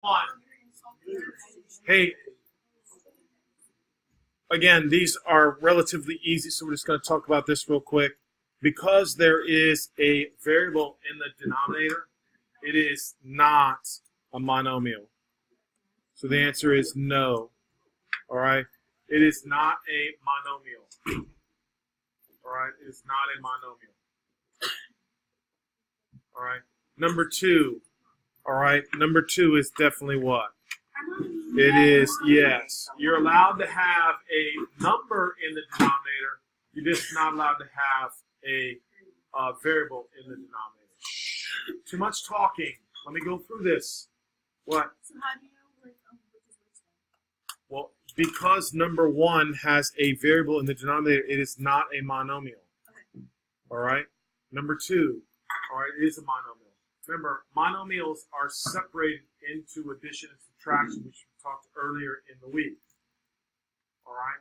One. Hey, again, these are relatively easy, so we're just going to talk about this real quick. Because there is a variable in the denominator, it is not a monomial. So the answer is no. All right? It is not a monomial. All right? It is not a monomial. All right? Number two. All right? Number two is definitely what? It is, yes. You're allowed to have a number in the denominator. You're just not allowed to have a variable in the denominator. Too much talking. Let me go through this. What? So how do you know which is which then? Well, because number one has a variable in the denominator, it is not a monomial. Okay. All right? Number two, all right, it is a monomial. Remember, monomials are separated into addition and subtraction, which we talked earlier in the week. All right?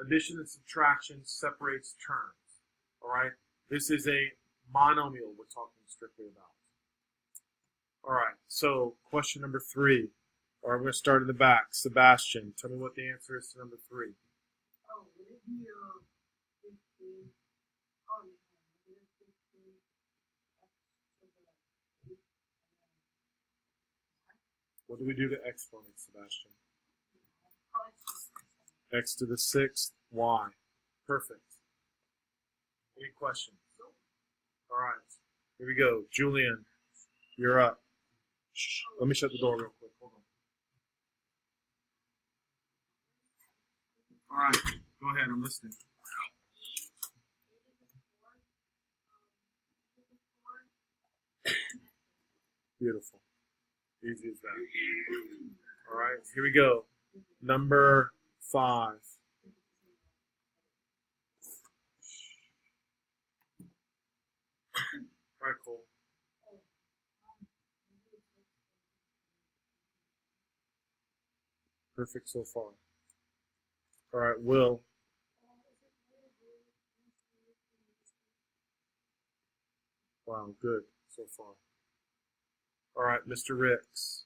Addition and subtraction separates terms. All right? This is a monomial we're talking strictly about. All right, so question number three. All right, we're going to start in the back. Sebastian, tell me what the answer is to number three. Oh, would it be 15? Oh, yeah. 15 What do we do to exponents, Sebastian? Oh, it's just X to the sixth, y. Perfect. Any questions? All right, here we go. Julian, you're up. Shh, let me shut the door real quick. Hold on. All right, go ahead. I'm listening. Beautiful. Easy as that. All right, here we go. Number 5. All right, Cole. Perfect so far. All right, Will. Wow, good so far. All right, Mr. Ricks.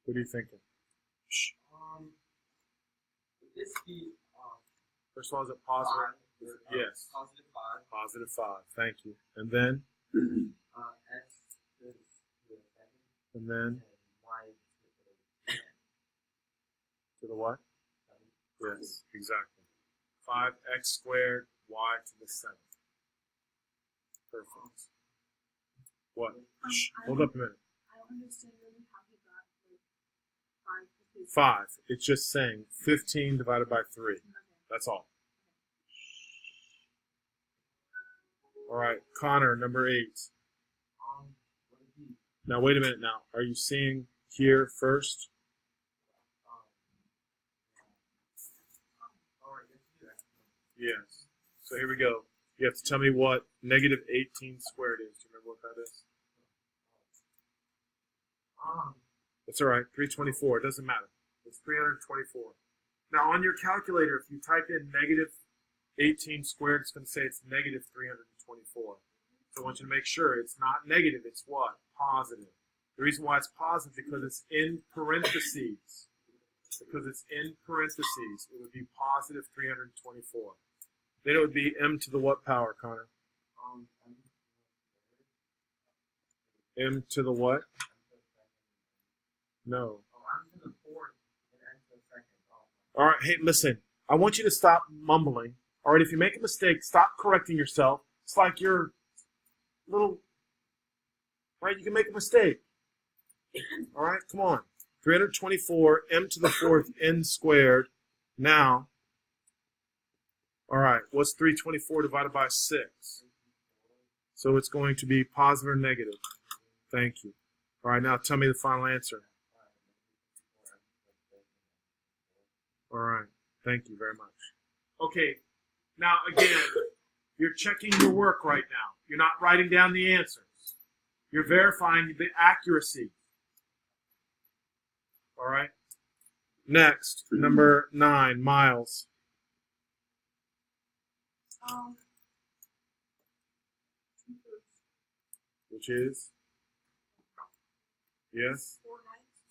What are you thinking? Shh. Would this be First of all, is it positive? Yes. Positive 5. Positive 5. Thank you. And then? X is to the second. And then? Y is To the what? Yes, exactly. 5x squared, y to the 7th. Perfect. What? Shh, hold up a minute. I don't understand really how he got like 5 to 5. It's just saying 15 divided by 3. Okay. That's all. All right, Connor, number 8. what is he? Now, wait a minute now. Are you seeing here first? Yes. So here we go. You have to tell me what negative 18 squared is. Do you remember what that is? That's all right. 324. It doesn't matter. It's 324. Now, on your calculator, if you type in negative 18 squared, it's going to say it's negative 324. So I want you to make sure it's not negative. It's what? Positive. The reason why it's positive is because it's in parentheses. Because it's in parentheses, it would be positive 324. Then it would be m to the what power, Connor? M to the what? No. All right, hey, listen. I want you to stop mumbling. All right, if you make a mistake, stop correcting yourself. It's like you're little, right? You can make a mistake. All right, come on. 324, m to the 4th, n squared. Now, all right, what's 324 divided by 6? So it's going to be positive or negative. Thank you. All right, now tell me the final answer. All right, thank you very much. Okay, now again, you're checking your work right now. You're not writing down the answers. You're verifying the accuracy. All right. Next, number 9, Miles. Which is? Yes?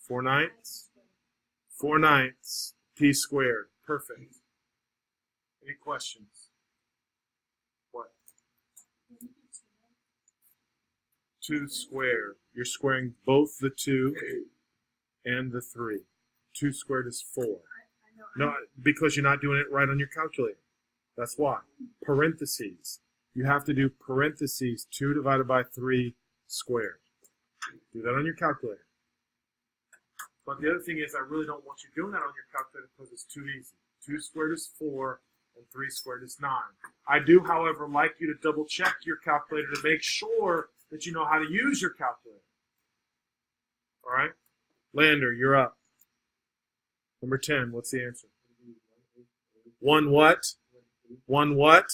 4 ninths. 4 ninths. P squared. Perfect. Any questions? What? 2 squared. You're squaring both the 2 and the 3. 2 squared is 4. No, because you're not doing it right on your calculator. That's why. Parentheses. You have to do parentheses 2 divided by 3 squared. Do that on your calculator. But the other thing is, I really don't want you doing that on your calculator because it's too easy. 2 squared is 4, and 3 squared is 9. I do, however, like you to double check your calculator to make sure that you know how to use your calculator. All right? Lander, you're up. Number 10, what's the answer? 1 what? 1 what?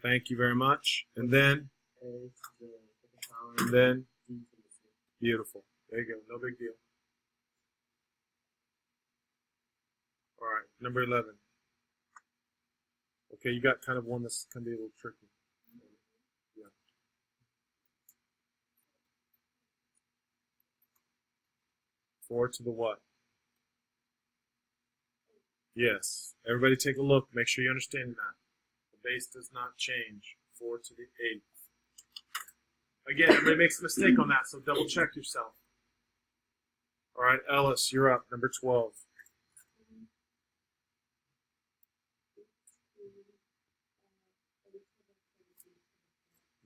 Thank you very much. And then? Beautiful. There you go. No big deal. All right, number 11. Okay, you got kind of one that's going to be a little tricky. Yeah. Four to the what? Yes. Everybody take a look. Make sure you understand that. The base does not change. 4 to the 8th. Again, everybody makes a mistake on that, so double check yourself. All right, Ellis, you're up. Number 12.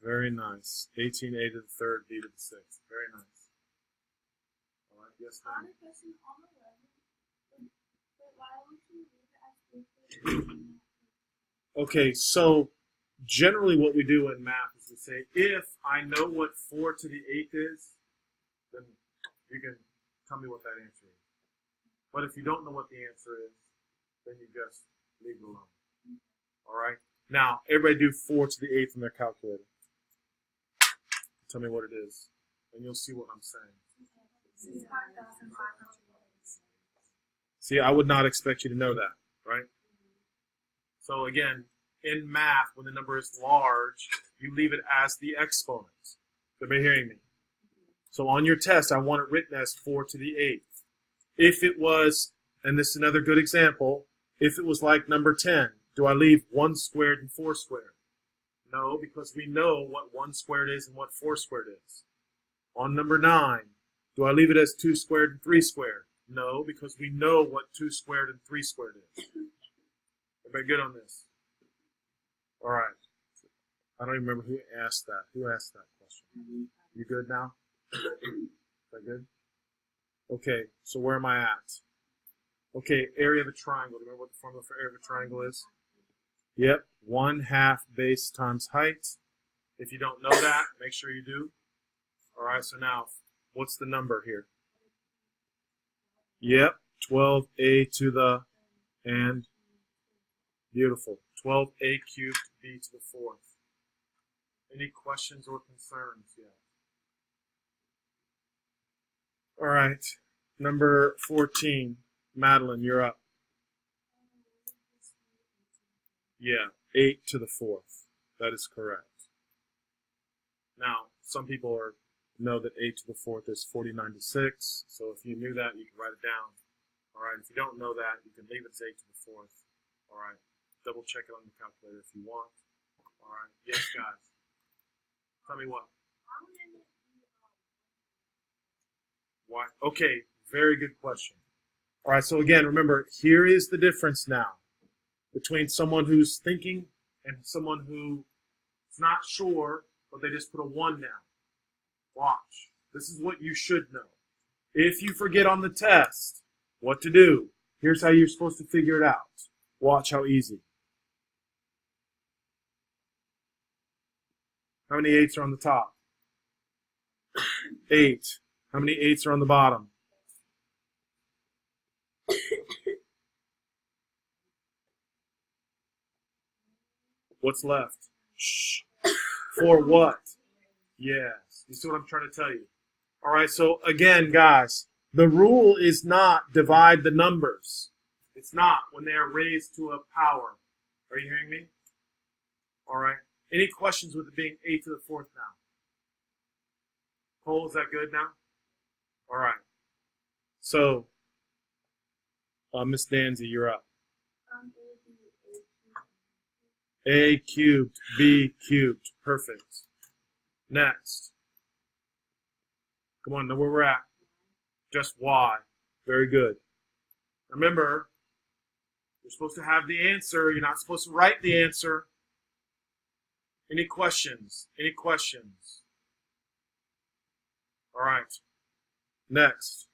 Very nice. 18, A to the third, B to the sixth. Very nice. All right, yes, ma'am. Okay, so generally what we do in math is we say, if I know what 4 to the 8th is, then you can tell me what that answer is. But if you don't know what the answer is, then you just leave it alone. All right? Now, everybody do 4 to the 8th in their calculator. Tell me what it is, and you'll see what I'm saying. See, I would not expect you to know that, right? So again, in math, when the number is large, you leave it as the exponent. Everybody hearing me? So on your test, I want it written as 4 to the 8th. If it was, and this is another good example, if it was like number 10, do I leave 1 squared and 4 squared? No, because we know what 1 squared is and what 4 squared is. On number 9, do I leave it as 2 squared and 3 squared? No, because we know what 2 squared and 3 squared is. Everybody good on this? All right. I don't even remember who asked that. Who asked that question? You good now? Is that good? Okay, so where am I at? Okay, area of a triangle. Do you remember what the formula for area of a triangle is? Yep, 1/2 base times height. If you don't know that, make sure you do. All right, so now, what's the number here? Yep, 12a to the, and beautiful, 12a cubed b to the 4th. Any questions or concerns yet? All right, number 14, Madeline, you're up. Yeah, 8 to the 4th. That is correct. Now, some people know that 8 to the 4th is 49 to 6. So if you knew that, you can write it down. All right, if you don't know that, you can leave it as 8 to the 4th. All right, double check it on the calculator if you want. All right, yes, guys. Tell me what. Why? Okay, very good question. All right, so again, remember, here is the difference now between someone who's thinking and someone who's not sure, but they just put a 1 down. Watch. This is what you should know. If you forget on the test what to do, here's how you're supposed to figure it out. Watch how easy. How many 8s are on the top? 8. How many 8s are on the bottom? What's left? Shh. For what? Yes. You see what I'm trying to tell you? All right, so again, guys, the rule is not divide the numbers. It's not when they are raised to a power. Are you hearing me? All right. Any questions with it being 8 to the 4th now? Cole, is that good now? All right. So, Miss Danzy, you're up. A cubed, B cubed. Perfect. Next. Come on, know where we're at. Just Y. Very good. Remember, you're supposed to have the answer. You're not supposed to write the answer. Any questions? Any questions? All right. Next.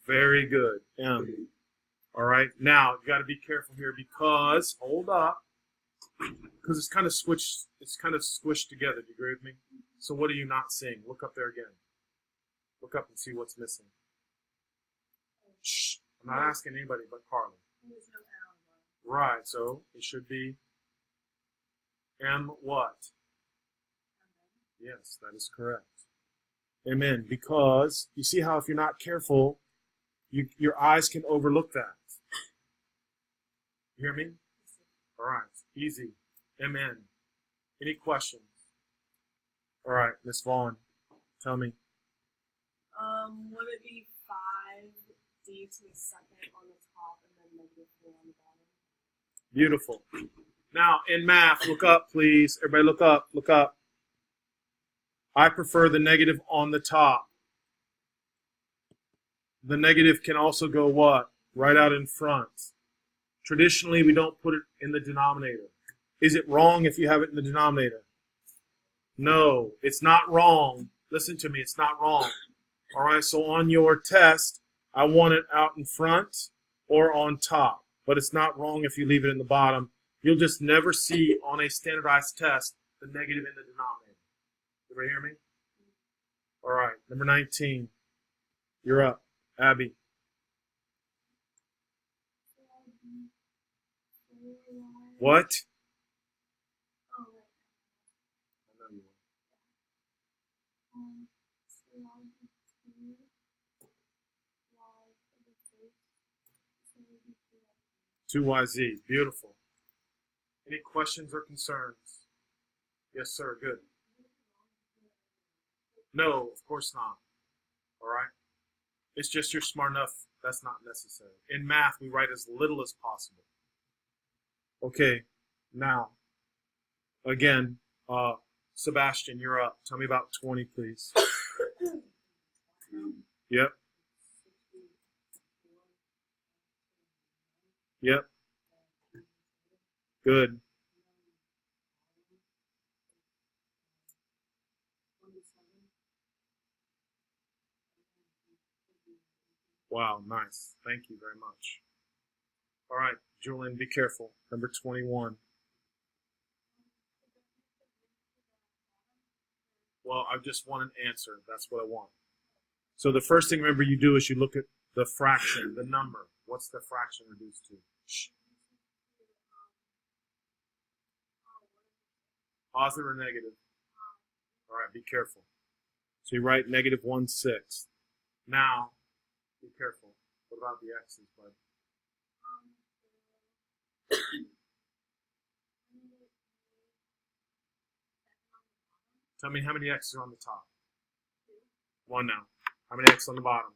Very good. M. All right. Now, you got to be careful here because, hold up, because it's kind of squished together. Do you agree with me? So what are you not seeing? Look up there again. Look up and see what's missing. Shh. I'm not asking anybody but Carly. Right. So it should be M what? Yes, that is correct. Amen. Because you see how if you're not careful, your eyes can overlook that. You hear me? All right. Easy. Amen. Any questions? All right, Miss Vaughn, tell me. Would it be 5d to the second on the top and then -4 on the bottom? Beautiful. Now, in math, look up, please. Everybody look up. Look up. I prefer the negative on the top. The negative can also go what? Right out in front. Traditionally, we don't put it in the denominator. Is it wrong if you have it in the denominator? No, it's not wrong. Listen to me, it's not wrong. All right, so on your test, I want it out in front or on top. But it's not wrong if you leave it in the bottom. You'll just never see on a standardized test the negative in the denominator. Everybody hear me? All right, number 19. You're up. Abby. What? I know you will. 2YZ. Beautiful. Any questions or concerns? Yes, sir. Good. No, of course not. All right? It's just you're smart enough. That's not necessary. In math, we write as little as possible. Okay. Now, again, Sebastian, you're up. Tell me about 20, please. Yep. Yep. Good. Wow, nice. Thank you very much. All right, Julian, be careful. Number 21. Well, I just want an answer. That's what I want. So the first thing, remember, you do is you look at the fraction, the number. What's the fraction reduced to? Shh. Positive or negative? All right, be careful. So you write -1/6. Now, be careful. What about the x's, bud? Tell me how many x's are on the top. 1 now. How many x's on the bottom?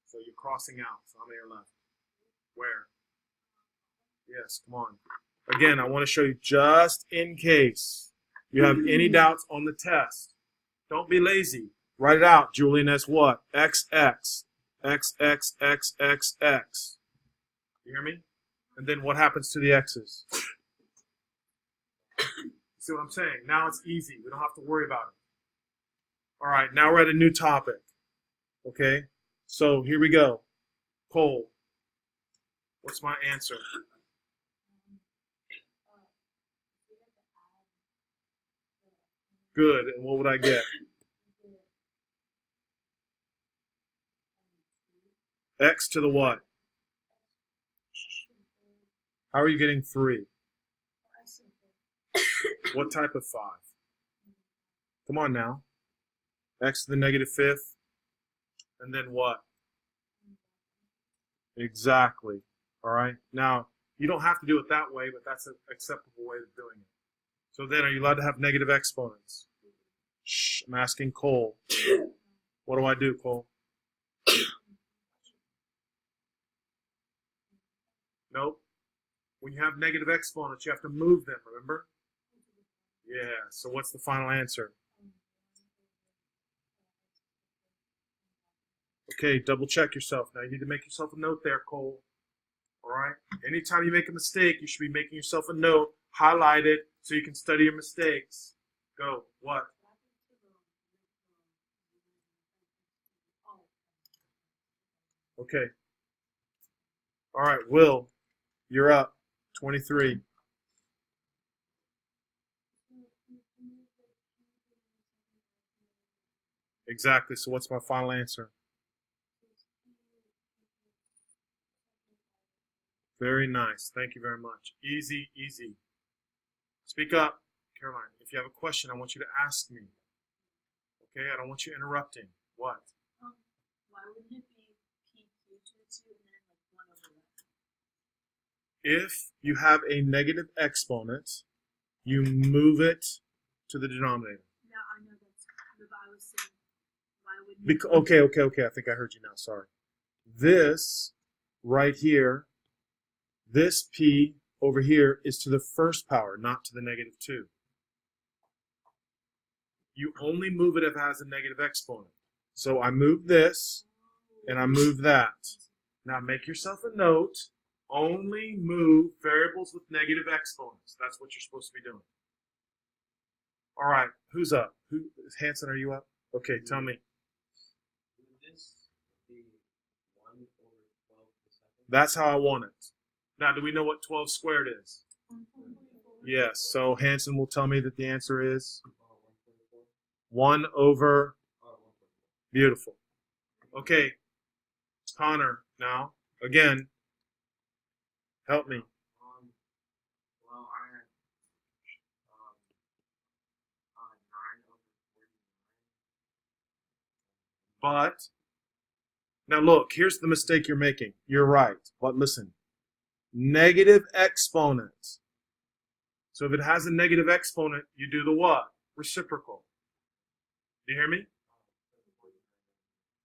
So you're crossing out. So how many are left? Where? Yes, come on. Again, I want to show you just in case you have any doubts on the test. Don't be lazy. Write it out, Julian, as what? XX. XXXXX. You hear me? And then what happens to the x's? See what I'm saying? Now it's easy. We don't have to worry about it. All right, now we're at a new topic. Okay? So here we go. Cole, what's my answer? Good. And what would I get? X to the what? How are you getting 3? What type of 5? Come on now. X to the -5th. And then what? Exactly. All right. Now, you don't have to do it that way, but that's an acceptable way of doing it. So then, are you allowed to have negative exponents? Shh, I'm asking Cole. What do I do, Cole? Nope. When you have negative exponents, you have to move them, remember? Yeah, so what's the final answer? Okay, double check yourself. Now you need to make yourself a note there, Cole. All right? Anytime you make a mistake, you should be making yourself a note, highlight it, so you can study your mistakes. Go. What? Okay. All right, Will, you're up. 23. Exactly. So what's my final answer? Very nice. Thank you very much. Easy, easy. Speak up, Caroline. If you have a question, I want you to ask me. Okay? I don't want you interrupting. What? Why wouldn't it be PQ to the 2 and then like 1 over 1? If you have a negative exponent, you move it to the denominator. Yeah, I know that's. But I was saying, why wouldn't Okay. I think I heard you now. Sorry. This right here, this P over here is to the first power, not to the negative 2. You only move it if it has a negative exponent. So I move this, and I move that. Now make yourself a note. Only move variables with negative exponents. That's what you're supposed to be doing. All right, who's up? Hanson, are you up? Okay, tell me. Would this be 1 over 12 to the second? That's how I want it. Now, do we know what 12 squared is? Yes, so Hanson will tell me that the answer is 1 over. Beautiful. Okay, Connor, now, again, help me. Well, I had 9 over 49. But, now look, here's the mistake you're making. You're right, but listen. Negative exponents. So if it has a negative exponent, you do the what? Reciprocal. Do you hear me?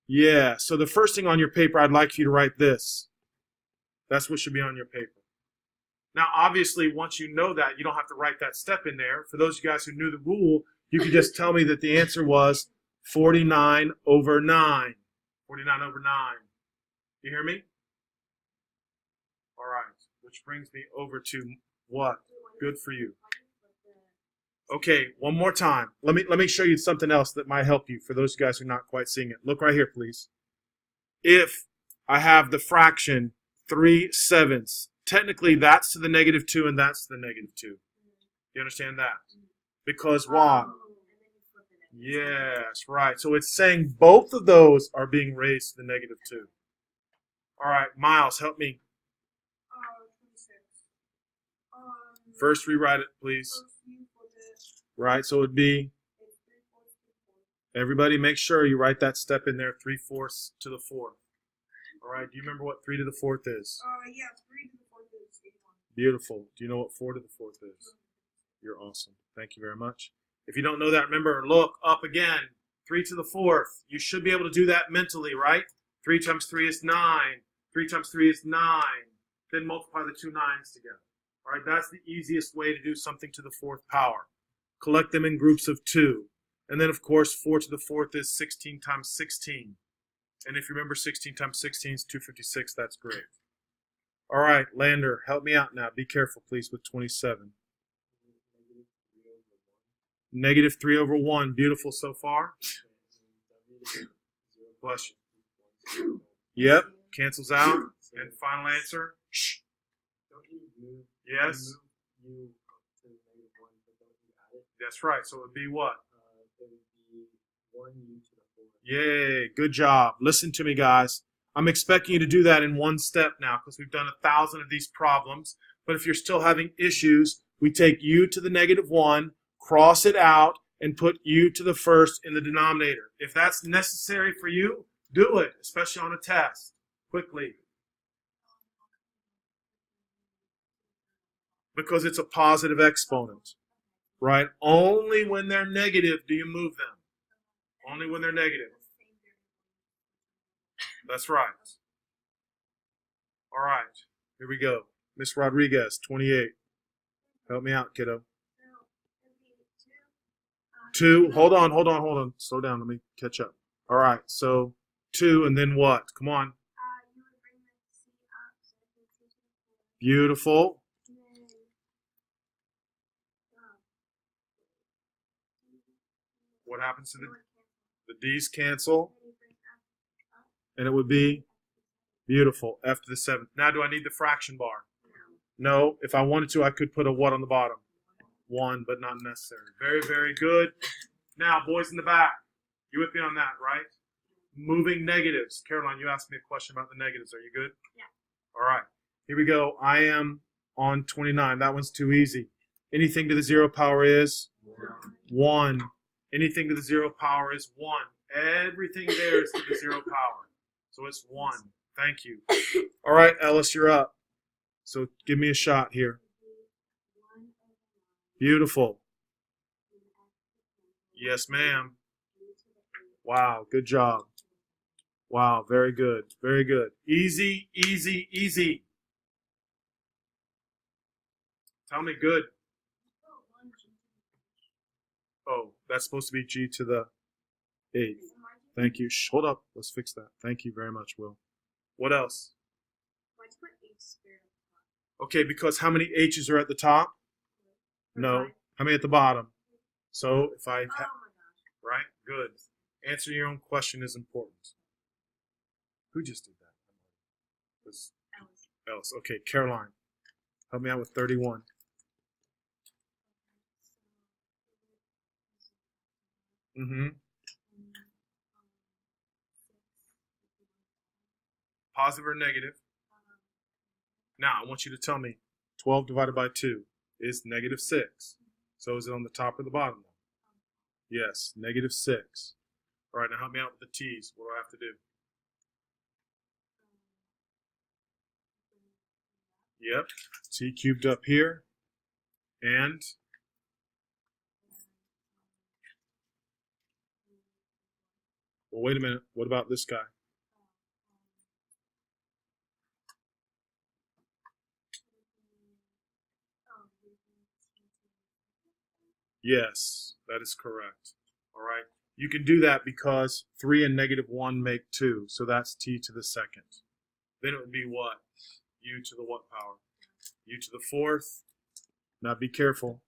Yeah, so the first thing on your paper, I'd like for you to write this. That's what should be on your paper. Now, obviously, once you know that, you don't have to write that step in there. For those of you guys who knew the rule, you could just tell me that the answer was 49 over 9. 49 over 9. Do you hear me? All right, which brings me over to what? Good for you. Okay, one more time. Let me show you something else that might help you for those guys who are not quite seeing it. Look right here, please. If I have the fraction 3/7, technically that's to the negative 2 and that's to the negative 2. You understand that? Because why? Yes, right. So it's saying both of those are being raised to the negative 2. All right, Miles, help me. 26. First rewrite it, please. Right, so it would be, everybody make sure you write that step in there, 3/4 to the 4th. All right, do you remember what 3 to the 4th is? Yeah, 3 to the 4th is 81. Beautiful. Do you know what 4 to the 4th is? You're awesome. Thank you very much. If you don't know that, remember, look up again. 3 to the 4th. You should be able to do that mentally, right? 3 times 3 is 9. 3 times 3 is 9. Then multiply the 2 9s together. All right, that's the easiest way to do something to the 4th power. Collect them in groups of 2. And then, of course, 4 to the 4th is 16 times 16. And if you remember 16 times 16 is 256, that's great. All right, Lander, help me out now. Be careful, please, with 27. Negative 3 over 1. Beautiful so far. Bless you. Yep, cancels out. And final answer. Yes. That's right. So it would be what? It would be 1u to the 4th. Yay, good job. Listen to me, guys. I'm expecting you to do that in one step now because we've done 1,000 of these problems. But if you're still having issues, we take u to the negative 1, cross it out, and put u to the first in the denominator. If that's necessary for you, do it, especially on a test, quickly. Because it's a positive exponent, right? Only when they're negative do you move them. Only when they're negative. That's right. All right. Here we go. Miss Rodriguez, 28. Help me out, kiddo. 2. Hold on. Slow down. Let me catch up. All right. So 2 and then what? Come on. You would bring the C up. So Beautiful. What happens to the D's cancel? And it would be beautiful. F to the 7th. Now, do I need the fraction bar? No. If I wanted to, I could put a what on the bottom? 1, but not necessary. Very, very good. Now, boys in the back, you with me on that, right? Moving negatives. Caroline, you asked me a question about the negatives. Are you good? Yeah. All right. Here we go. I am on 29. That one's too easy. Anything to the 0 power is? 1. Anything to the 0 power is 1. Everything there is to the 0 power. So it's 1. Thank you. All right, Ellis, you're up. So give me a shot here. Beautiful. Yes, ma'am. Wow, good job. Wow, very good. Very good. Easy, easy, easy. Tell me good. Oh, that's supposed to be G to the 8th. Thank you. Shh, hold up. Let's fix that. Thank you very much, Will. What else? Okay, because how many H's are at the top? No. How many at the bottom? So if I have, right? Good. Answering your own question is important. Who just did that? Was Alice. Okay, Caroline. Help me out with 31. Mm-hmm. Positive or negative? Now, I want you to tell me 12 divided by 2 is negative 6. So is it on the top or the bottom? Yes, negative 6. All right, now help me out with the T's. What do I have to do? Yep, T cubed up here. And well, wait a minute. What about this guy? Yes, that is correct. All right. You can do that because 3 and negative 1 make 2. So that's T to the 2nd. Then it would be what? U to the what power? U to the 4th. Now be careful.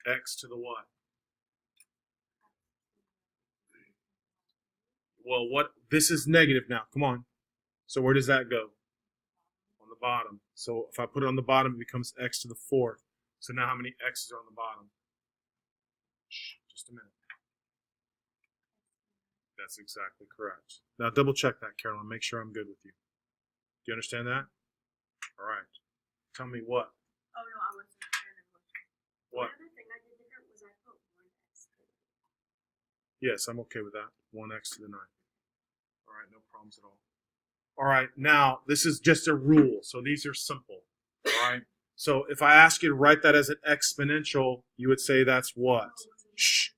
X to the what? Well, what? This is negative now. Come on. So where does that go? On the bottom. So if I put it on the bottom, it becomes X to the 4th. So now how many X's are on the bottom? Shh, just a minute. That's exactly correct. Now double check that, Caroline. Make sure I'm good with you. Do you understand that? All right. Tell me what? Oh, no, I wasn't sure. What? The other thing I did different was I put 1x. Yes, I'm okay with that. 1x to the 9th. All right, no problems at all. All right, now this is just a rule. So these are simple. All right. So if I ask you to write that as an exponential, you would say that's what? Shh.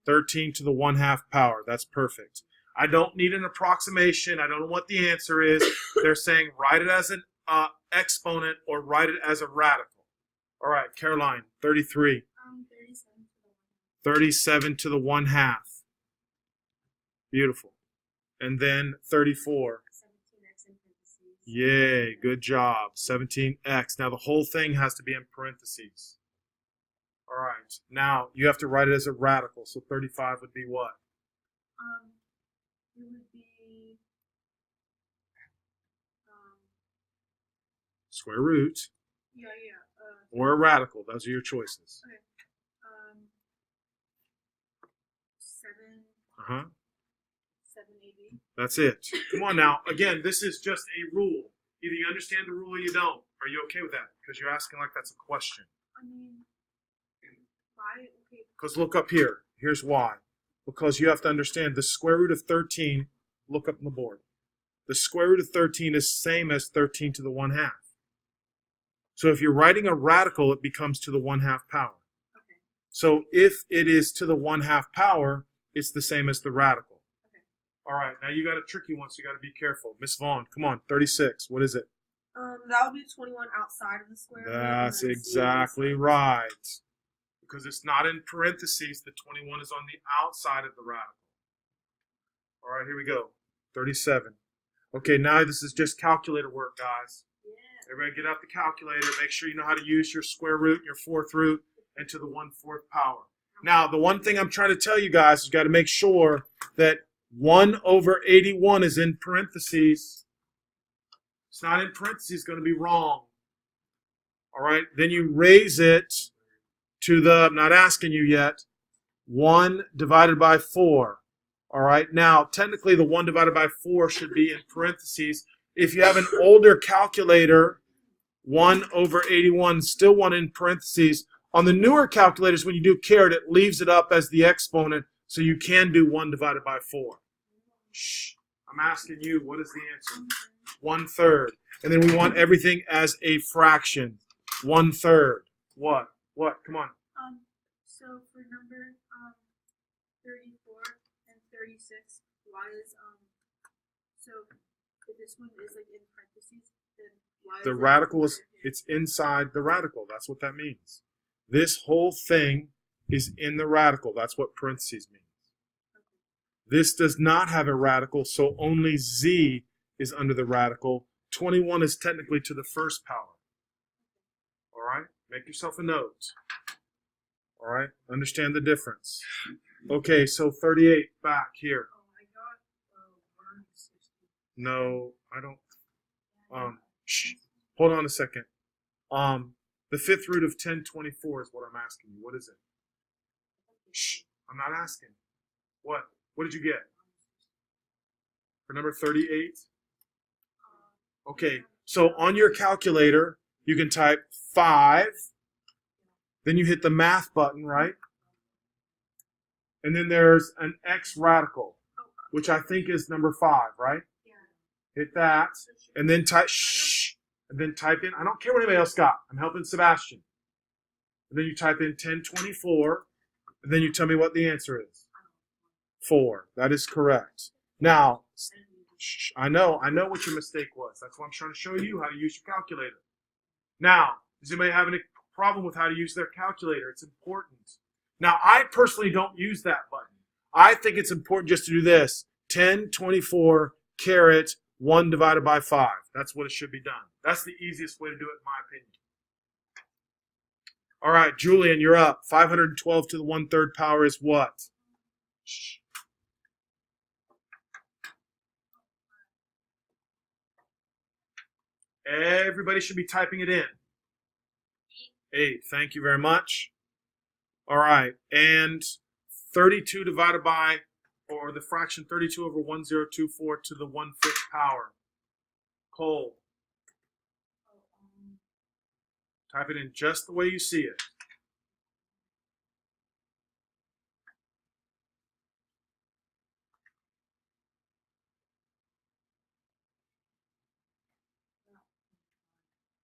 13 to the 1/2 power. That's perfect. I don't need an approximation. I don't know what the answer is. They're saying write it as an exponent or write it as a radical. All right, Caroline, 33. 37 to the 1/2. Beautiful. And then 34. 17x in parentheses. Yay, good job. 17x. Now the whole thing has to be in parentheses. All right. Now you have to write it as a radical. So 35 would be what? It would be Square root yeah. or a radical. Those are your choices. Okay. 7. Uh-huh. 780. That's it. Come on now. Again, this is just a rule. Either you understand the rule or you don't. Are you okay with that? Because you're asking like that's a question. I mean, why? Okay. Because look up here. Here's why. Because you have to understand the square root of 13, look up on the board. The square root of 13 is same as 13 to the 1/2. So if you're writing a radical, it becomes to the 1/2 power. Okay. So if it is to the 1/2 power, it's the same as the radical. Okay. All right, now you got a tricky one, so you got to be careful. Miss Vaughn, come on, 36. What is it? That would be 21 outside of the square root. That's and then exactly inside. right. Because it's not in parentheses, the 21 is on the outside of the radical. All right, here we go. 37. Okay, now this is just calculator work, guys. Yeah. Everybody get out the calculator. Make sure you know how to use your square root, your fourth root, and to the 1/4 power. Now, the one thing I'm trying to tell you guys is you got to make sure that 1/81 is in parentheses. It's not in parentheses, it's going to be wrong. All right, then you raise it to the, I'm not asking you yet, 1 divided by 4. All right, now technically the 1 divided by 4 should be in parentheses. If you have an older calculator, 1/81, still 1 in parentheses. On the newer calculators, when you do caret, it leaves it up as the exponent, so you can do 1 divided by 4. Shh, I'm asking you, what is the answer? 1/3. And then we want everything as a fraction. 1/3. What? What? Come on. So for number 34 and 36, why is so if this one is like in parentheses, then why The is it radical is, over here? it's inside the radical. That's what that means. This whole thing is in the radical. That's what parentheses means. This does not have a radical, so only z is under the radical. 21 is technically to the first power. All right? Make yourself a note. All right? Understand the difference. Okay, so 38 back here. Oh, I got 160. No, I don't. Shh. Hold on a second. The fifth root of 1024 is what I'm asking you. What is it? Shh. I'm not asking. What? What did you get? For number 38? Okay, so on your calculator, you can type 5. Then you hit the math button, right? And then there's an x radical, which I think is number 5, right? Yeah. Hit that, and then type shh, and then type in, I don't care what anybody else got. I'm helping Sebastian. And then you type in 1024, and then you tell me what the answer is. 4. That is correct. Now, shh, I know what your mistake was. That's why I'm trying to show you how to use your calculator. Now, does anybody have any problem with how to use their calculator? It's important. Now, I personally don't use that button. I think it's important just to do this. 1024 caret 1 divided by 5. That's what it should be done. That's the easiest way to do it, in my opinion. All right, Julian, you're up. 512 to the 1/3 power is what? Shh. Everybody should be typing it in. 8. Thank you very much. All right, and 32 divided by, or the fraction 32 over 1024 to the 1/5 power. Cole. Type it in just the way you see it.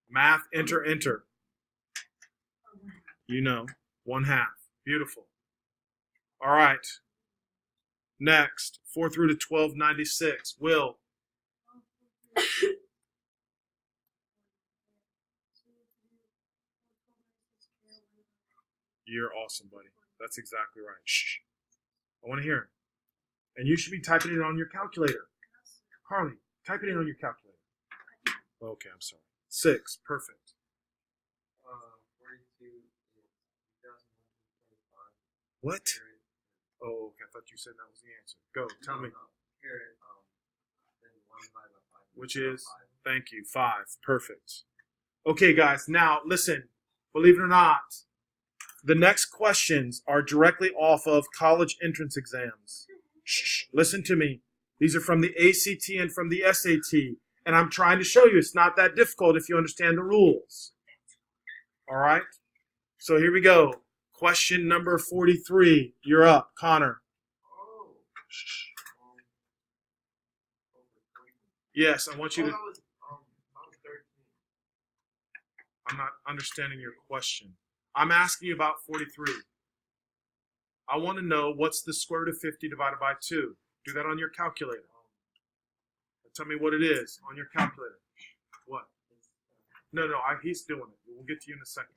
Math, enter, enter. You know, 1/2. Beautiful. All right. Next, 4th root of 1296. Will. You're awesome, buddy. That's exactly right. Shh. I want to hear it. And you should be typing it on your calculator. Harley, type it in on your calculator. Okay, I'm sorry. 6. Perfect. 42 is 2,125. What? Oh, okay. I thought you said that was the answer. Go. Tell me. Caret, then 1 divided by 5. Which is, thank you, 5. Perfect. Okay, guys. Now, listen. Believe it or not, the next questions are directly off of college entrance exams. Shh. Listen to me. These are from the ACT and from the SAT. And I'm trying to show you it's not that difficult if you understand the rules. All right? So here we go. Question number 43. You're up, Connor. Oh. Yes, I want you to... That was 13. I'm not understanding your question. I'm asking you about 43. I want to know what's the square root of 50 divided by 2. Do that on your calculator. Tell me what it is on your calculator. What? No, he's doing it. We'll get to you in a second.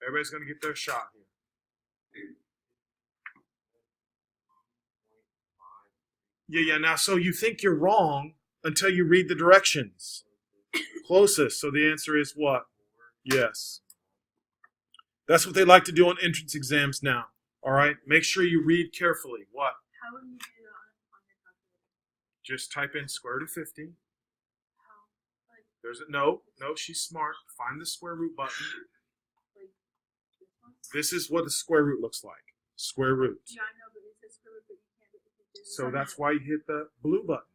Everybody's going to get their shot here. Yeah. Now, so you think you're wrong until you read the directions. Closest. So the answer is what? Yes. That's what they like to do on entrance exams now. All right? Make sure you read carefully. What? How would you do it on your calculator? Just type in square root of 50. How? Like, There's a no, she's smart. Find the square root button. like this one? This is what a square root looks like. Square root. Yeah, I know, but it says square root, but you can't do it. So that's why you hit the blue button.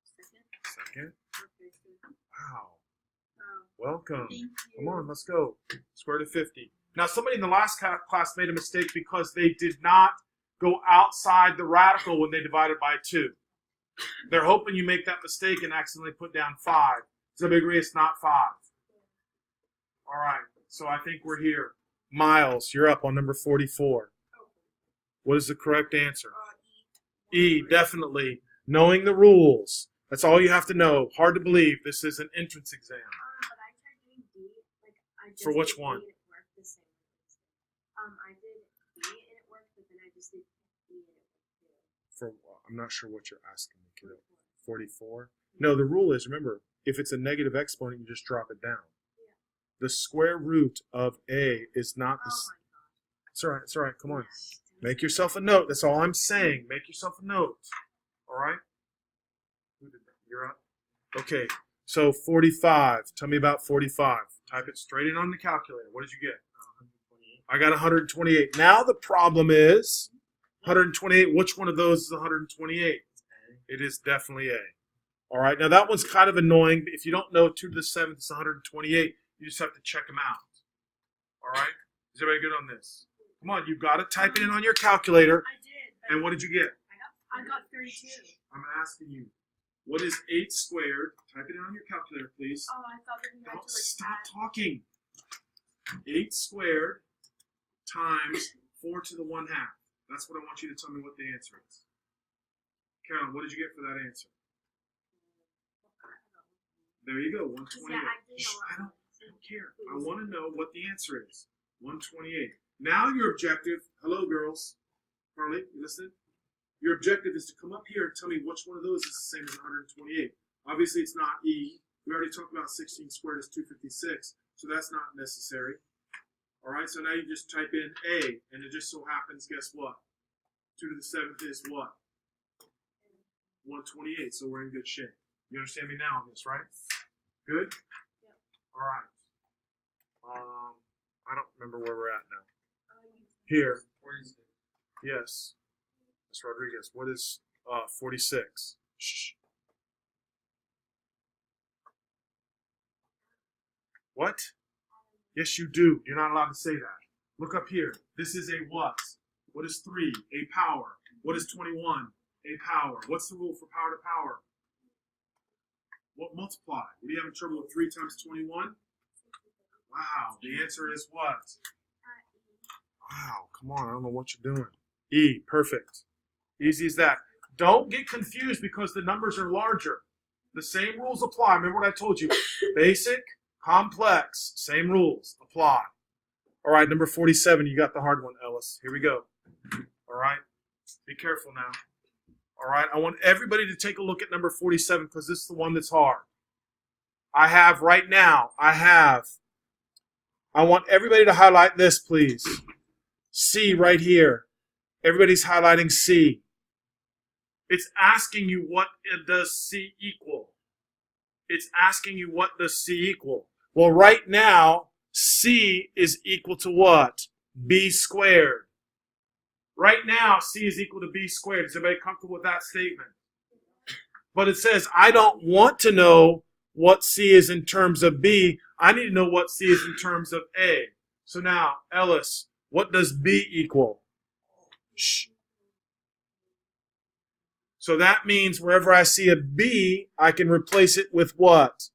Second. Second. Okay, so, Wow. um, Welcome. thank you. Come on, let's go. Square root of 50. Now, somebody in the last class made a mistake because they did not go outside the radical when they divided by 2. They're hoping you make that mistake and accidentally put down 5. So they agree it's not 5. All right, so I think we're here. Miles, you're up on number 44. What is the correct answer? E, definitely. Knowing the rules. That's all you have to know. Hard to believe. This is an entrance exam. But I tried doing D. Like I just For which did one? D and it worked the same. I did D and it worked, but then I just did E and it worked too. I'm not sure what you're asking me, kiddo. 44? No, the rule is, remember, if it's a negative exponent, you just drop it down. Yeah. The square root of A is not the... Oh my god. It's all right. Come on. Make yourself a note. That's all I'm saying. Make yourself a note. All right? Who did that? You're up? Okay. So 45. Tell me about 45. Type it straight in on the calculator. What did you get? 128. I got 128. Now the problem is 128. Which one of those is 128? It is definitely A. All right. Now that one's kind of annoying. If you don't know 2 to the 7th is 128, you just have to check them out. All right. Is everybody good on this? Come on. You've got to type it in on your calculator. I did. And what did you get? I got 32. I'm asking you. What is 8 squared? Type it in on your calculator, please. Oh, I thought that we had Don't to like stop add. talking. 8 squared times 4 to the 1/2. That's what I want you to tell me what the answer is. Carolyn, what did you get for that answer? There you go, 128. Yeah, I did Shh, know I don't care. I want to know what the answer is. 128. Now your objective, hello girls. Carly, you listening? Your objective is to come up here and tell me which one of those is the same as 128. Obviously, it's not E. We already talked about 16 squared is 256, so that's not necessary. All right, so now you just type in A, and it just so happens, guess what? 2 to the 7th is what? 128, so we're in good shape. You understand me now on this, right? Good? Yep. All right. I don't remember where we're at now. Here. 46. Yes. Ms. Rodriguez, what is 46? Shh. What? Yes, you do. You're not allowed to say that. Look up here. This is a what? What is 3? A power. What is 21? A power. What's the rule for power to power? What multiply? Are you having trouble with 3 times 21? Wow. The answer is what? Wow. Come on. I don't know what you're doing. E. Perfect. Easy as that. Don't get confused because the numbers are larger. The same rules apply. Remember what I told you. Basic, complex, same rules apply. All right, number 47. You got the hard one, Ellis. Here we go. All right. Be careful now. All right. I want everybody to take a look at number 47 because this is the one that's hard. I want everybody to highlight this, please. C right here. Everybody's highlighting C. It's asking you what does C equal. It's asking you what does C equal. Well, right now, C is equal to what? B squared. Right now, C is equal to B squared. Is everybody comfortable with that statement? But it says, I don't want to know what C is in terms of B. I need to know what C is in terms of A. So now, Ellis, what does B equal? Shh. So that means wherever I see a B, I can replace it with what?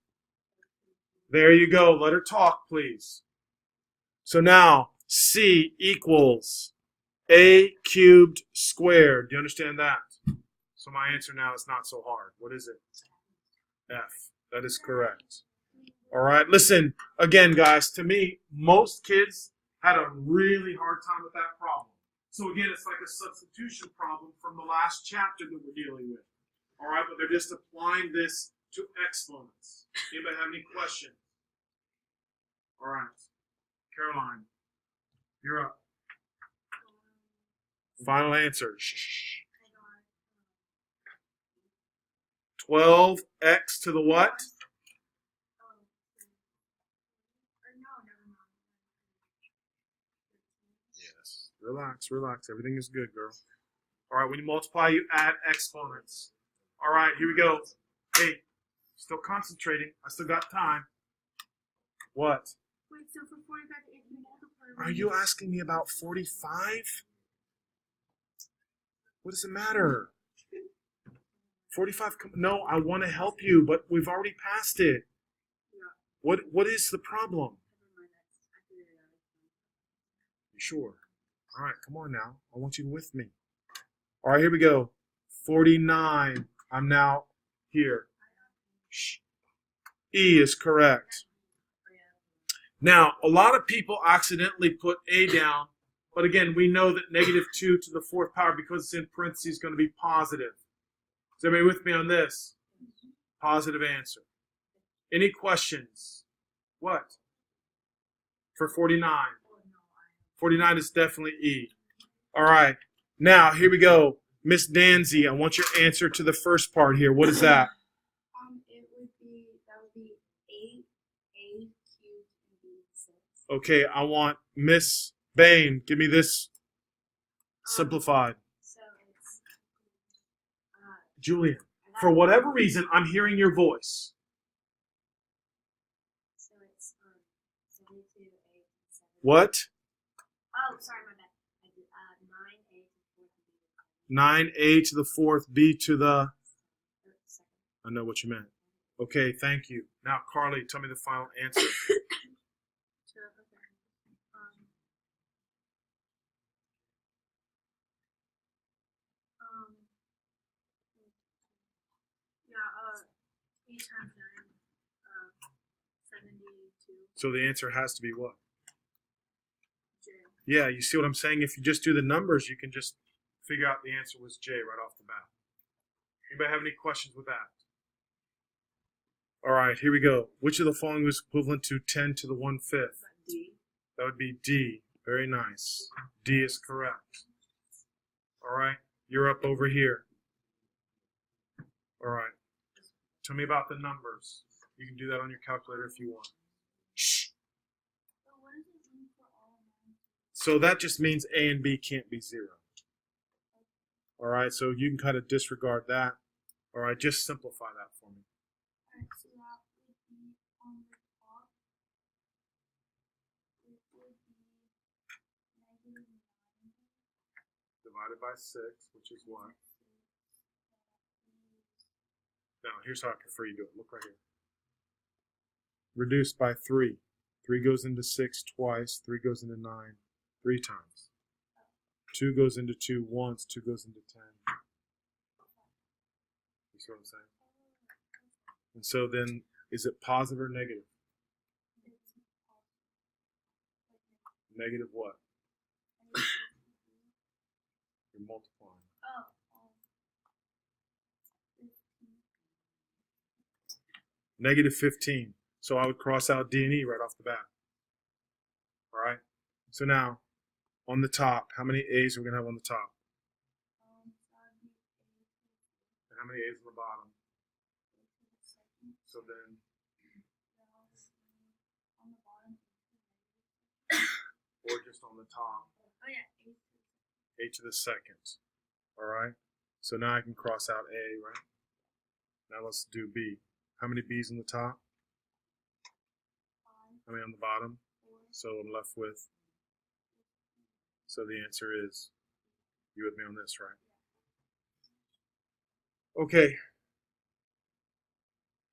There you go. Let her talk, please. So now, C equals A cubed squared. Do you understand that? So my answer now is not so hard. What is it? F. That is correct. All right. Listen, again, guys, to me, most kids had a really hard time with that problem. So again, it's like a substitution problem from the last chapter that we're dealing with. All right, but they're just applying this to exponents. Anybody have any questions? All right. Caroline, you're up. Final answer. 12x to the what? Yes. Relax, relax. Everything is good, girl. All right, when you multiply, you add exponents. All right, here we go. Hey, still concentrating. I still got time. What? Wait, so for 45 if we multiply... Are you asking me about 45? What does it matter? 45, no, I want to help you, but we've already passed it. What is the problem? You sure? All right, come on now. I want you with me. All right, here we go. 49. I'm now here. Shh. E is correct. Now, a lot of people accidentally put A down, but again, we know that negative 2 to the 4th power, because it's in parentheses, is going to be positive. Is everybody with me on this? Positive answer. Any questions? What? For 49. 49 is definitely E. All right. Now, here we go. Miss Danzy, I want your answer to the first part here. What is that? That would be 8A cubed and B 6. Okay, I want Miss Bain. Give me this simplified. So it's Julian, for whatever reason, I'm hearing your voice. so it's 72A 7. What? Oh, sorry, my bad. I did 9A to 4 B. 9A to the 4th, B to the... Second. I know what you meant. Okay, thank you. Now, Carly, tell me the final answer. Yeah, 8 times 9, 72. So the answer has to be what? J. Yeah, you see what I'm saying? If you just do the numbers, you can just figure out the answer was J right off the bat. Anybody have any questions with that? All right, here we go. Which of the following is equivalent to 10 to the 1/5? D. That would be D. Very nice. D is correct. All right, you're up over here. All right. Tell me about the numbers. You can do that on your calculator if you want. Shh. So what does it mean for all of them? So that just means A and B can't be 0. All right, so you can kind of disregard that. All right, just simplify that for me. Alright, so that would be on the top. It would be negative 9. Divided by 6, which is what? Now, here's how I prefer you do it. Look right here. Reduced by 3. 3 goes into 6 twice. 3 goes into 9 3 times. 2 goes into 2 once. 2 goes into 10. You see what I'm saying? And so then, is it positive or negative? Negative what? You're multiplying. Negative 15. So I would cross out D and E right off the bat. All right. So now, on the top, how many A's are we going to have on the top? And how many A's on the bottom? So then, or just on the top, Oh yeah, 8. A to the 2nd. All right. So now I can cross out A, right? Now let's do B. How many B's on the top? How many on the bottom? So I'm left with. So the answer is, you with me on this, right? Okay.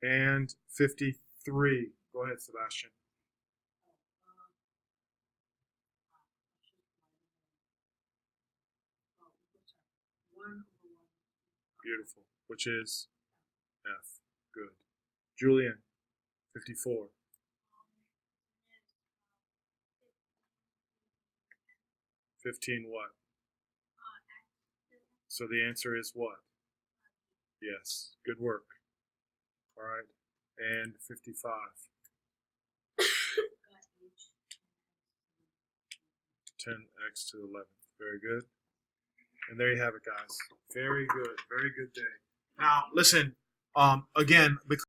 And 53. Go ahead, Sebastian. Beautiful. Which is F. Good. Julian, 54. 15 what? So the answer is what? Yes. Good work. All right. And 55. 10x to the 11th. Very good. And there you have it, guys. Very good. Very good day. Now, listen, again, because